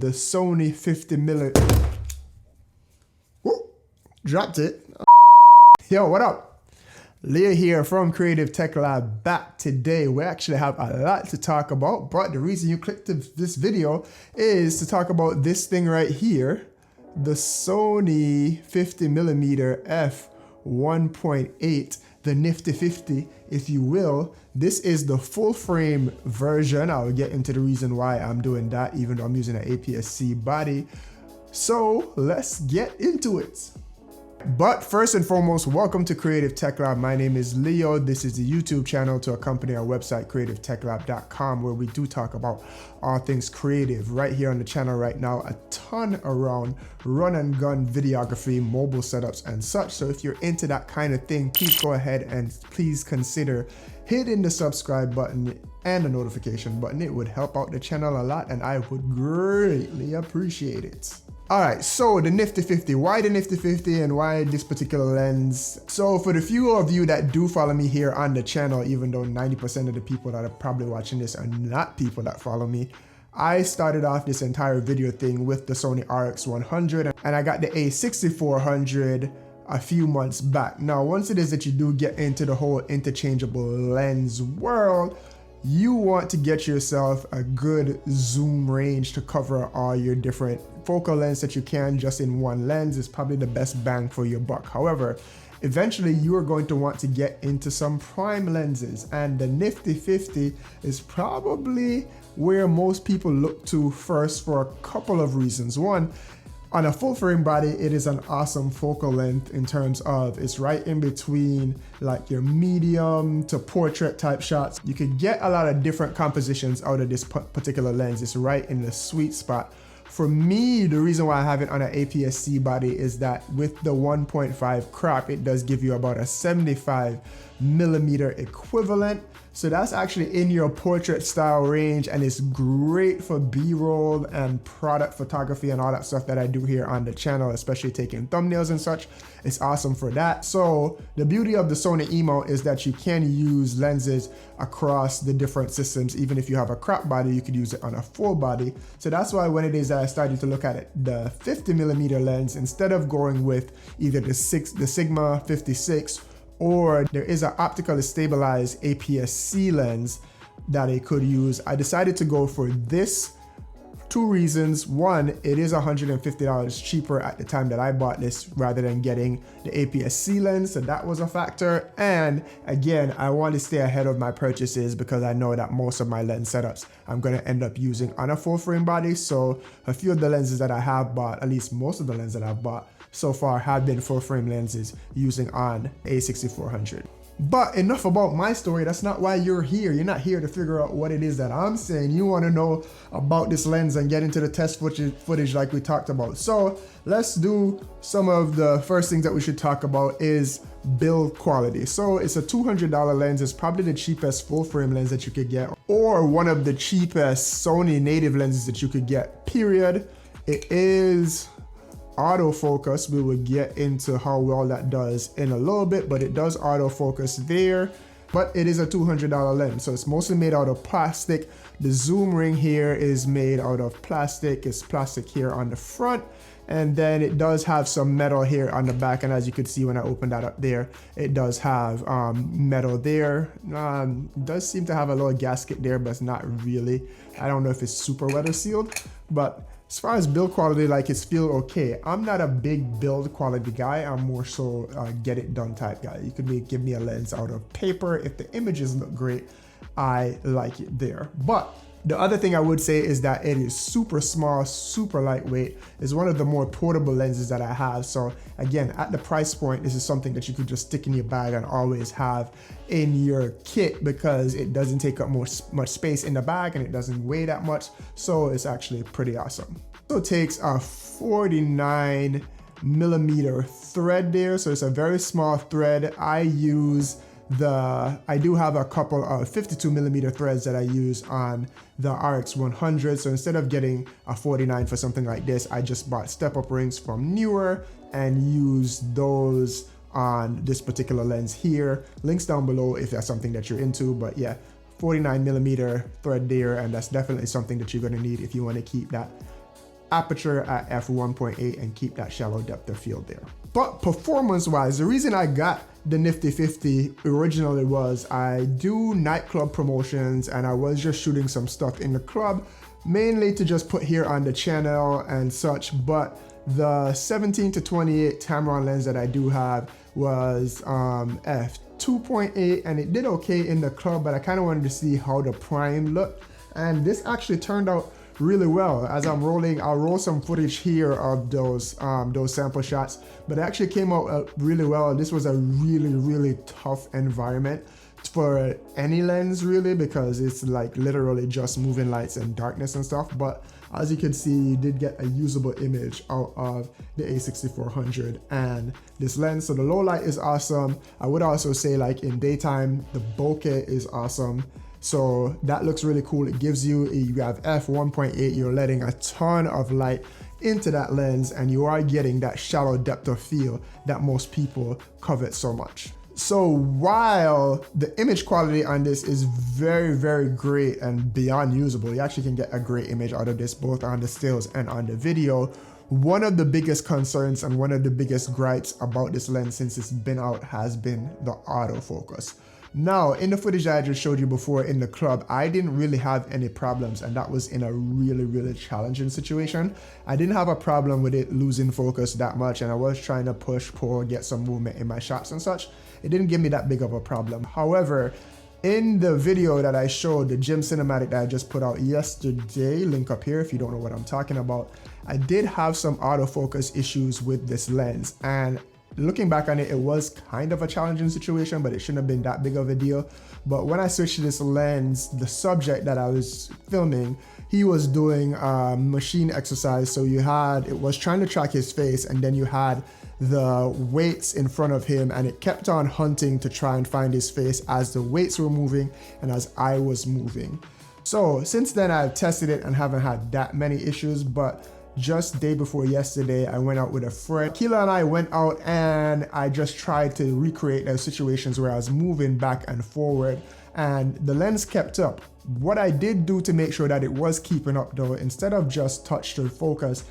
the Sony 50mm. Whoop, dropped it. Yo, what up? Leo here from Creative Tech Lab, back today. We actually have a lot to talk about, but the reason you clicked this video is to talk about this thing right here, the Sony 50mm f1.8, the nifty 50, if you will. This is the full frame version. I'll get into the reason why I'm doing that, even though I'm using an APS-C body. So let's get into it. But first and foremost, welcome to Creative Tech Lab. My name is Leo. This is the YouTube channel to accompany our website, creativetechlab.com, where we do talk about all things creative. Right here on the channel right now, a ton around run and gun videography, mobile setups and such. So if you're into that kind of thing, please go ahead and please consider hitting the subscribe button and the notification button. It would help out the channel a lot and I would greatly appreciate it. All right, so the nifty 50, why the nifty 50 and why this particular lens? So for the few of you that do follow me here on the channel, even though 90% of the people that are probably watching this are not people that follow me, I started off this entire video thing with the Sony RX100 and I got the A6400 a few months back. Now, once it is that you do get into the whole interchangeable lens world, you want to get yourself a good zoom range to cover all your different focal lengths that you can just in one lens. Is probably the best bang for your buck. However, eventually you are going to want to get into some prime lenses, and the nifty 50 is probably where most people look to first for a couple of reasons. One, on a full frame body, it is an awesome focal length in terms of it's right in between like your medium to portrait type shots. You could get a lot of different compositions out of this particular lens. It's right in the sweet spot. For me, the reason why I have it on an APS-C body is that with the 1.5 crop, it does give you about a 75mm equivalent. So that's actually in your portrait style range, and it's great for B-roll and product photography and all that stuff that I do here on the channel, especially taking thumbnails and such. It's awesome for that. So the beauty of the Sony EMO is that you can use lenses across the different systems. Even if you have a crop body, you could use it on a full body. So that's why when it is that I started to look at it, the 50mm lens, instead of going with either the Sigma 56, or there is an optically stabilized APS-C lens that I could use, I decided to go for this. Two reasons. One, it is $150 cheaper at the time that I bought this rather than getting the APS-C lens, so that was a factor. And again, I want to stay ahead of my purchases because I know that most of my lens setups I'm going to end up using on a full frame body. So a few of the lenses that I have bought, at least most of the lenses that I've bought so far, have been full frame lenses using on A6400. But enough about my story. That's not why you're here. You're not here to figure out what it is that I'm saying. You want to know about this lens and get into the test footage like we talked about. So let's do some of the first things that we should talk about is build quality. So it's a $200 lens. It's probably the cheapest full frame lens that you could get, or one of the cheapest Sony native lenses that you could get, period. It is autofocus. We will get into how well that does in a little bit, but it does autofocus there. But it is a $200 lens, so it's mostly made out of plastic. The zoom ring here is made out of plastic. It's plastic here on the front, and then it does have some metal here on the back. And as you could see when I opened that up there, it does have metal there. It does seem to have a little gasket there, but it's not really. I don't know if it's super weather sealed, but as far as build quality, like, it's feel okay. I'm not a big build quality guy. I'm more so get it done type guy. You could give me a lens out of paper. If the images look great, I like it there. But the other thing I would say is that it is super small, super lightweight. It's one of the more portable lenses that I have. So again, at the price point, this is something that you could just stick in your bag and always have in your kit because it doesn't take up much space in the bag and it doesn't weigh that much. So it's actually pretty awesome. So it takes a 49mm thread there. So it's a very small thread. I do have a couple of 52mm threads that I use on the RX100. So instead of getting a 49 for something like this, I just bought step-up rings from Newer and used those on this particular lens here. Links down below if that's something that you're into. But yeah, 49mm thread there, and that's definitely something that you're going to need if you want to keep that aperture at f1.8 and keep that shallow depth of field there. But performance wise, the reason I got the Nifty 50 originally was I do nightclub promotions and I was just shooting some stuff in the club, mainly to just put here on the channel and such. But the 17 to 28 Tamron lens that I do have was f2.8 and it did okay in the club, but I kind of wanted to see how the prime looked, and this actually turned out really well. As I'm rolling, I'll roll some footage here of those sample shots, but it actually came out really well. This was a really tough environment for any lens really, because it's like literally just moving lights and darkness and stuff. But as you can see, you did get a usable image out of the A6400 and this lens. So the low light is awesome. I would also say, like, in daytime, the bokeh is awesome. So that looks really cool. It gives you have f1.8, you're letting a ton of light into that lens and you are getting that shallow depth of field that most people covet so much. So while the image quality on this is very great and beyond usable, you actually can get a great image out of this both on the stills and on the video. One of the biggest concerns and one of the biggest gripes about this lens since it's been out has been the autofocus. Now, in the footage I just showed you before in the club, I didn't really have any problems, and that was in a really challenging situation. I didn't have a problem with it losing focus that much, and I was trying to push, pull, get some movement in my shots and such. It didn't give me that big of a problem. However, in the video that I showed, the gym cinematic that I just put out yesterday, link up here if you don't know what I'm talking about, I did have some autofocus issues with this lens, and looking back on it, it was kind of a challenging situation, but it shouldn't have been that big of a deal. But when I switched to this lens, the subject that I was filming, he was doing machine exercise. So it was trying to track his face, and then you had the weights in front of him, and it kept on hunting to try and find his face as the weights were moving and as I was moving. So since then I've tested it and haven't had that many issues, but just day before yesterday, I went out with a friend. Keela and I went out and I just tried to recreate those situations where I was moving back and forward and the lens kept up. What I did do to make sure that it was keeping up though, instead of just touch to focus,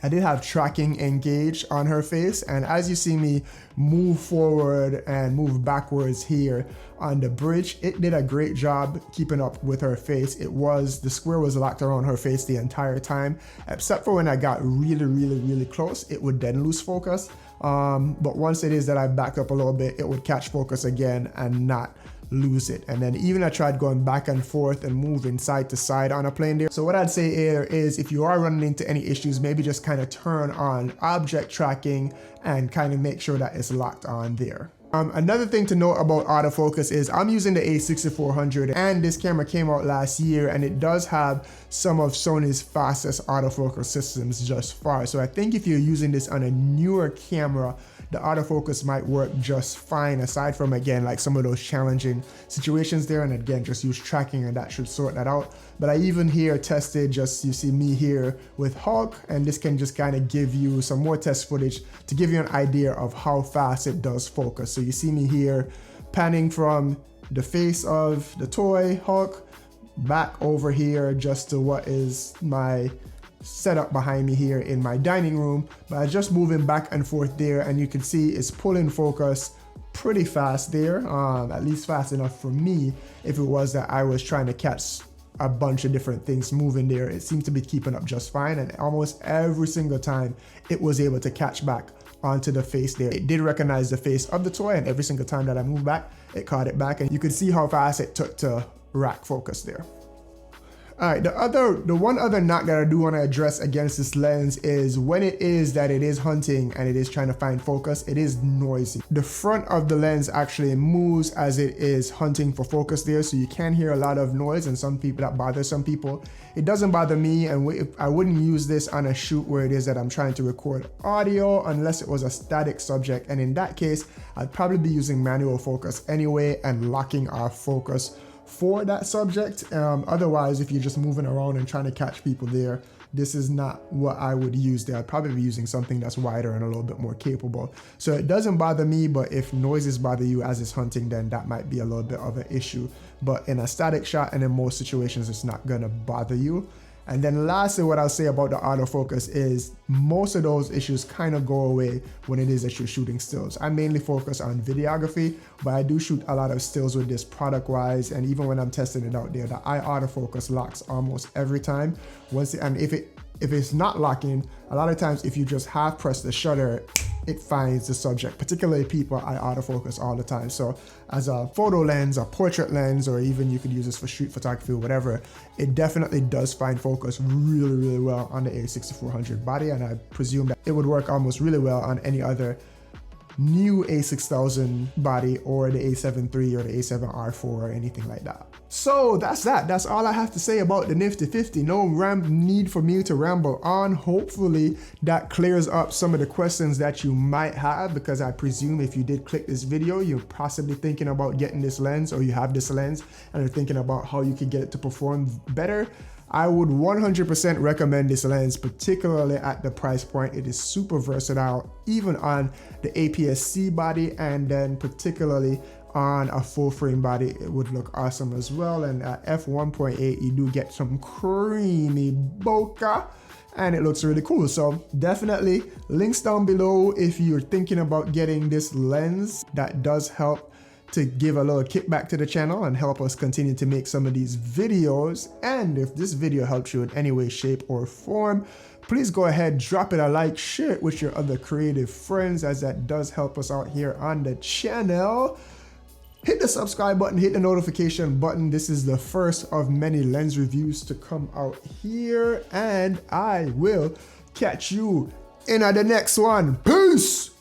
I did have tracking engaged on her face, and as you see me move forward and move backwards here on the bridge, it did a great job keeping up with her face. The square was locked around her face the entire time, except for when I got really close, it would then lose focus. But once it is that I backed up a little bit, it would catch focus again and not lose it. And then even I tried going back and forth and moving side to side on a plane there. So what I'd say here is, if you are running into any issues, maybe just kind of turn on object tracking and kind of make sure that it's locked on there. Another thing to note about autofocus is I'm using the A6400 and this camera came out last year and it does have some of Sony's fastest autofocus systems just far. So I think if you're using this on a newer camera, the autofocus might work just fine, aside from, again, like some of those challenging situations there, and again, just use tracking and that should sort that out. But I even here tested, you see me here with Hulk, and this can just kind of give you some more test footage to give you an idea of how fast it does focus. So you see me here panning from the face of the toy Hulk back over here just to what is my setup behind me here in my dining room, but I just moving back and forth there, and you can see it's pulling focus pretty fast there, at least fast enough for me. If it was that I was trying to catch a bunch of different things moving there, it seemed to be keeping up just fine, and almost every single time it was able to catch back onto the face there. It did recognize the face of the toy, and every single time that I moved back, it caught it back, and you could see how fast it took to rack focus there. All right, the one other knock that I do want to address against this lens is when it is that it is hunting and it is trying to find focus, it is noisy. The front of the lens actually moves as it is hunting for focus there, so you can hear a lot of noise, and that bothers some people. It doesn't bother me, and I wouldn't use this on a shoot where it is that I'm trying to record audio unless it was a static subject, and in that case, I'd probably be using manual focus anyway and locking off focus for that subject. Otherwise, if you're just moving around and trying to catch people there, this is not what I would use there. I'd probably be using something that's wider and a little bit more capable. So it doesn't bother me, but if noises bother you as it's hunting, then that might be a little bit of an issue. But in a static shot and in most situations, it's not gonna bother you. And then lastly, what I'll say about the autofocus is most of those issues kind of go away when it is that you're shooting stills. I mainly focus on videography, but I do shoot a lot of stills with this product wise. And even when I'm testing it out there, the eye autofocus locks almost every time. And if it's not locking, a lot of times if you just half press the shutter, it finds the subject. Particularly people, I autofocus all the time. So as a photo lens, a portrait lens, or even you could use this for street photography or whatever, it definitely does find focus really, really well on the A6400 body. And I presume that it would work almost really well on any other new A6000 body or the A7 III or the A7R4 or anything like that. So that's that. That's all I have to say about the Nifty 50. No need for me to ramble on. Hopefully that clears up some of the questions that you might have, because I presume if you did click this video, you're possibly thinking about getting this lens, or you have this lens and are thinking about how you could get it to perform better. I would 100% recommend this lens, particularly at the price point. It is super versatile, even on the APS-C body, and then particularly on a full frame body, it would look awesome as well. And at f1.8, you do get some creamy bokeh, and it looks really cool. So definitely links down below if you're thinking about getting this lens. That does help to give a little kickback to the channel and help us continue to make some of these videos. And if this video helps you in any way, shape, or form, please go ahead, drop it a like, share it with your other creative friends, as that does help us out here on the channel. Hit the subscribe button, hit the notification button. This is the first of many lens reviews to come out here, and I will catch you in the next one. Peace!